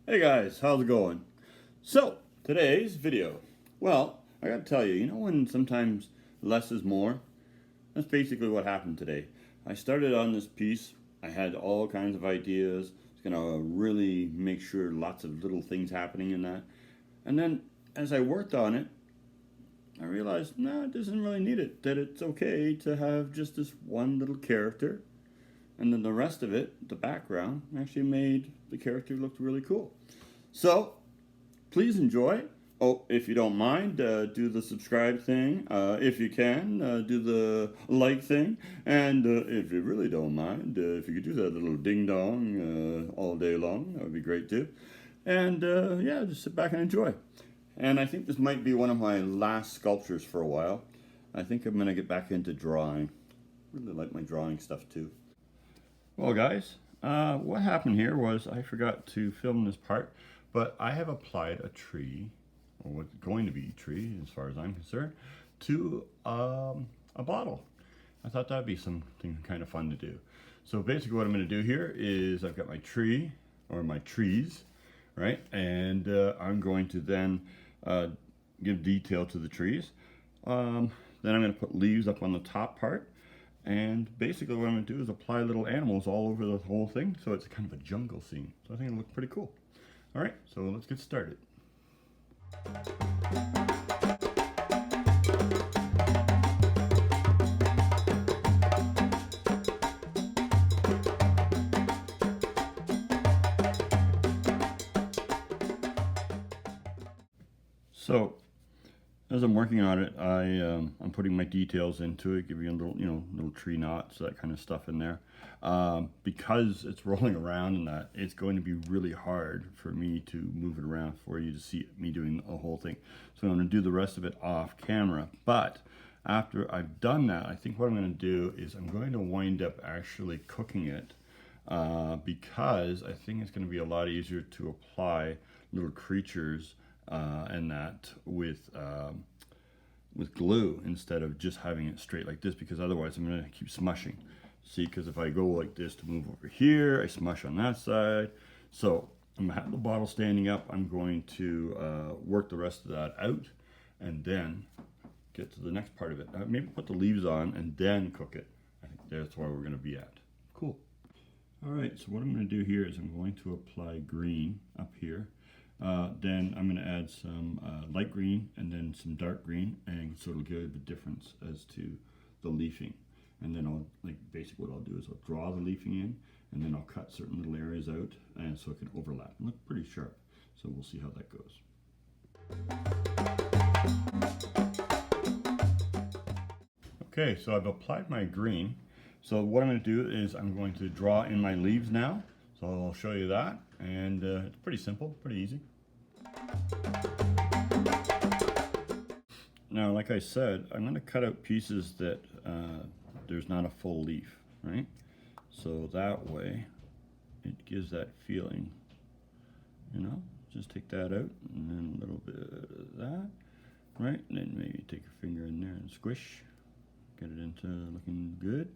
Hey guys, how's it going? So, today's video. Well, I gotta tell you, when sometimes less is more? That's basically what happened today. I started on this piece, I had all kinds of ideas, I was gonna really make sure lots of little things happening in that. And then, as I worked on it, I realized, no, it doesn't really need it. That it's okay to have just this one little character. And then the rest of it, the background, actually made the character look really cool. So, please enjoy. Oh, if you don't mind, do the subscribe thing. If you can, do the like thing. And if you really don't mind, if you could do that little ding-dong all day long, that would be great too. And yeah, just sit back and enjoy. And I think this might be one of my last sculptures for a while. I think I'm going to get back into drawing. Really like my drawing stuff too. Well guys, what happened here was I forgot to film this part, but I have applied a tree, or what's going to be a tree as far as I'm concerned, to a bottle. I thought that'd be something kind of fun to do. So basically what I'm going to do here is I've got my tree, or my trees, right? And I'm going to then give detail to the trees. Then I'm going to put leaves up on the top part. And basically what I'm going to do is apply little animals all over the whole thing, so it's kind of a jungle scene. So I think it'll look pretty cool. All right, so let's get started. So, as I'm working on it, I'm putting my details into it, giving a little, little tree knots, that kind of stuff in there. Because it's rolling around and that, it's going to be really hard for me to move it around for you to see me doing a whole thing. So I'm going to do the rest of it off camera. But after I've done that, I think what I'm going to do is I'm going to wind up actually cooking it because I think it's going to be a lot easier to apply little creatures and that with glue instead of just having it straight like this, because otherwise I'm going to keep smushing. See, because if I go like this to move over here, I smush on that side. So I'm going to have the bottle standing up. I'm going to work the rest of that out and then get to the next part of it. Maybe put the leaves on and then cook it. I think that's where we're going to be at. Cool. All right, so what I'm going to do here is I'm going to apply green up here. Then I'm going to add some light green and then some dark green, and so it'll give a difference as to the leafing. And then basically what I'll do is I'll draw the leafing in, and then I'll cut certain little areas out, and so it can overlap and look pretty sharp. So we'll see how that goes. Okay, so I've applied my green. So what I'm going to do is I'm going to draw in my leaves now. So I'll show you that, and it's pretty simple, pretty easy. Now, like I said, I'm going to cut out pieces that there's not a full leaf, right? So that way, it gives that feeling, just take that out, and then a little bit of that, right? And then maybe take your finger in there and squish, get it into looking good,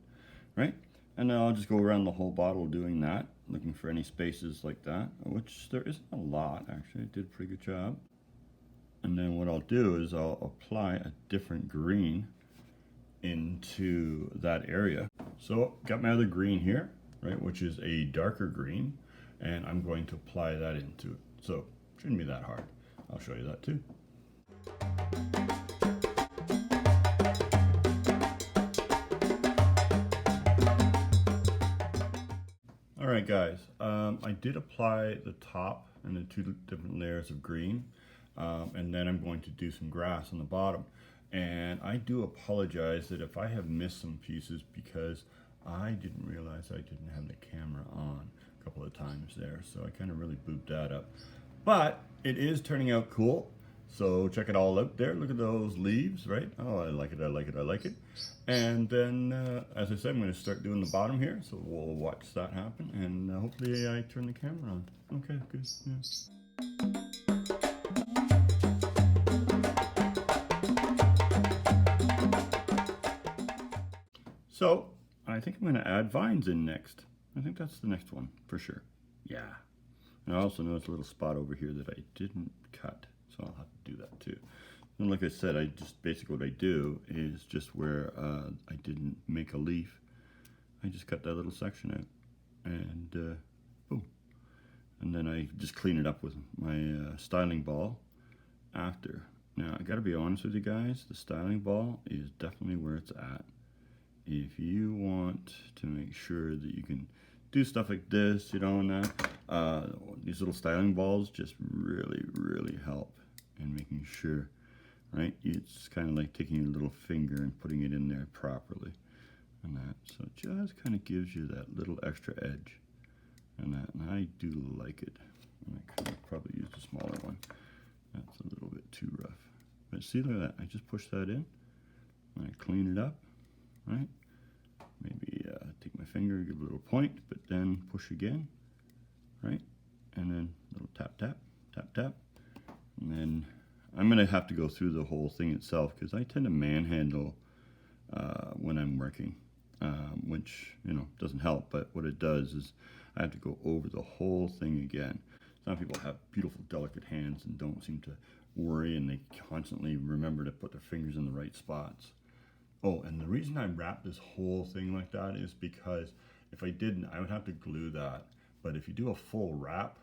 right? And then I'll just go around the whole bottle doing that, looking for any spaces like that, which there isn't a lot, actually. I did a pretty good job. And then what I'll do is I'll apply a different green into that area. So got my other green here, right, which is a darker green, and I'm going to apply that into it. So it shouldn't be that hard. I'll show you that too. Alright guys, I did apply the top and the two different layers of green, and then I'm going to do some grass on the bottom. And I do apologize that if I have missed some pieces, because I didn't realize I didn't have the camera on a couple of times there, so I kind of really booped that up. But it is turning out cool. So check it all out there. Look at those leaves, right? Oh, I like it, I like it, I like it. And then, as I said, I'm going to start doing the bottom here. So we'll watch that happen. And hopefully I turn the camera on. Okay, good. Yeah. So I think I'm going to add vines in next. I think that's the next one for sure. Yeah. And I also noticed a little spot over here that I didn't cut, so I'll have to do that too. And like I said, I just basically what I do is just where I didn't make a leaf, I just cut that little section out, and boom. And then I just clean it up with my styling ball after. Now I gotta be honest with you guys, the styling ball is definitely where it's at. If you want to make sure that you can do stuff like this, you know, and that, these little styling balls just really help in making sure, right? It's kind of like taking your little finger and putting it in there properly and that. So it just kind of gives you that little extra edge and that, and I do like it. And I could have probably used a smaller one. That's a little bit too rough. But see, look at that. I just push that in and I clean it up, right? Maybe take my finger, give a little point, but then push again, right? And then a little tap, tap, tap, tap. And then I'm going to have to go through the whole thing itself because I tend to manhandle when I'm working, which, you know, doesn't help. But what it does is I have to go over the whole thing again. Some people have beautiful, delicate hands and don't seem to worry, and they constantly remember to put their fingers in the right spots. Oh, and the reason I wrap this whole thing like that is because if I didn't, I would have to glue that. But if you do a full wrap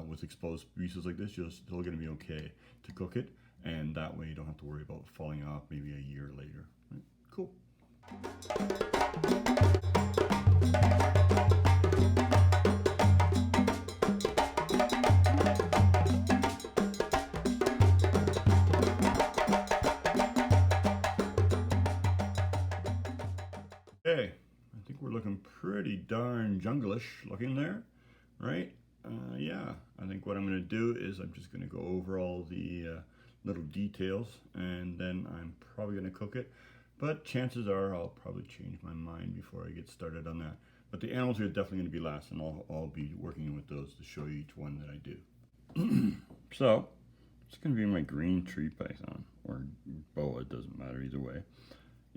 with exposed pieces like this, you're still going to be okay to cook it. And that way you don't have to worry about falling off maybe a year later. Right? Cool. Okay, I think we're looking pretty darn junglish looking there, right? Yeah, I think what I'm going to do is I'm just going to go over all the little details, and then I'm probably going to cook it. But chances are I'll probably change my mind before I get started on that. But the animals are definitely going to be last, and I'll be working with those to show you each one that I do. So, it's going to be my green tree python, or boa, it doesn't matter either way.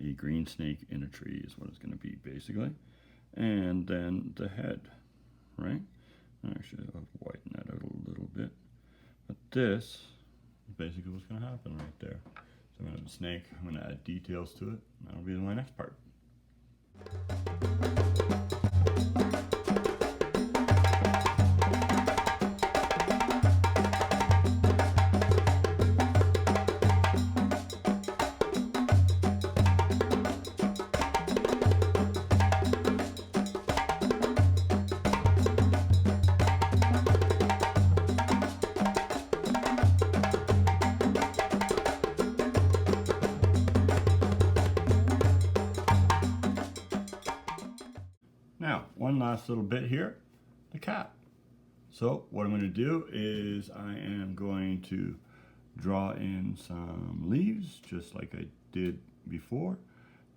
A green snake in a tree is what it's going to be, basically. And then the head, right? Actually, I'll whiten that out a little bit. But this is basically what's going to happen right there. So I'm going to have a snake, I'm going to add details to it, and that'll be my next part. Now, one last little bit here, the cat. So what I'm going to do is I am going to draw in some leaves, just like I did before,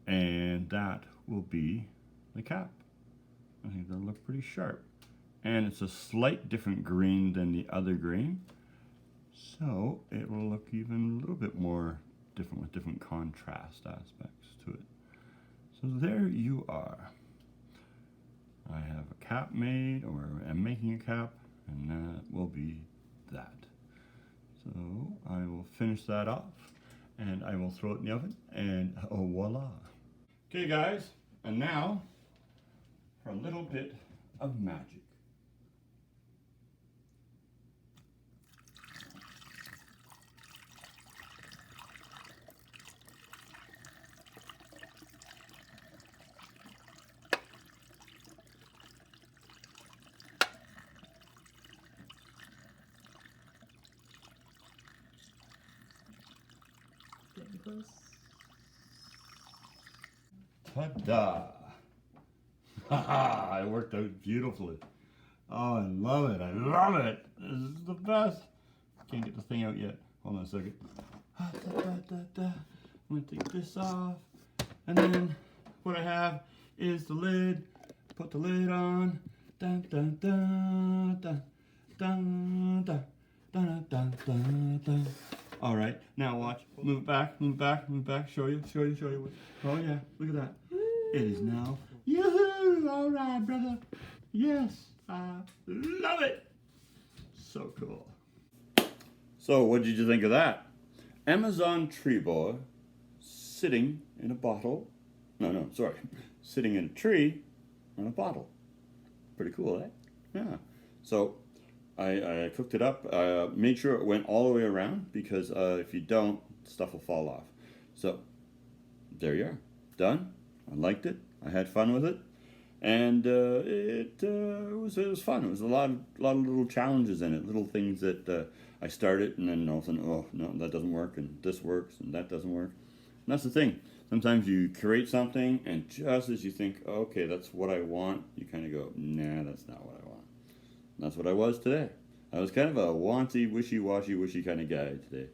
and that will be the cap. I think that'll look pretty sharp. And it's a slight different green than the other green, so it will look even a little bit more different with different contrast aspects to it. So there you are. I have a cap made, or I'm making a cap, and that will be that. So I will finish that off, and I will throw it in the oven, and oh, voila. Okay guys, and now for a little bit of magic. Ta-da! Haha! It worked out beautifully. Oh, I love it! I love it! This is the best! Can't get the thing out yet. Hold on a second. I'm gonna take this off, and then what I have is the lid. Put the lid on. Dun dun dun dun dun dun dun dun dun dun. All right, now watch. Move it back, move it back, move it back. Show you. Oh yeah, look at that. It is now. Yoo-hoo! All right, brother. Yes, I love it. So cool. So what did you think of that? Amazon tree boy sitting in a bottle. No, sorry. Sitting in a tree on a bottle. Pretty cool, eh? Yeah. So I cooked it up. Made sure it went all the way around because if you don't, stuff will fall off. So there you are. Done. I liked it. I had fun with it. And it was fun. It was a lot of little challenges in it, little things that I started and then all of a sudden, oh no, that doesn't work, and this works and that doesn't work. And that's the thing. Sometimes you create something and just as you think, okay, that's what I want, you kind of go, nah, that's not what I want. And that's what I was today. I was kind of a wanty, wishy-washy kind of guy today.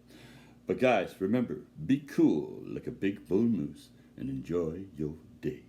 But guys, remember, be cool like a big bull moose and enjoy your day.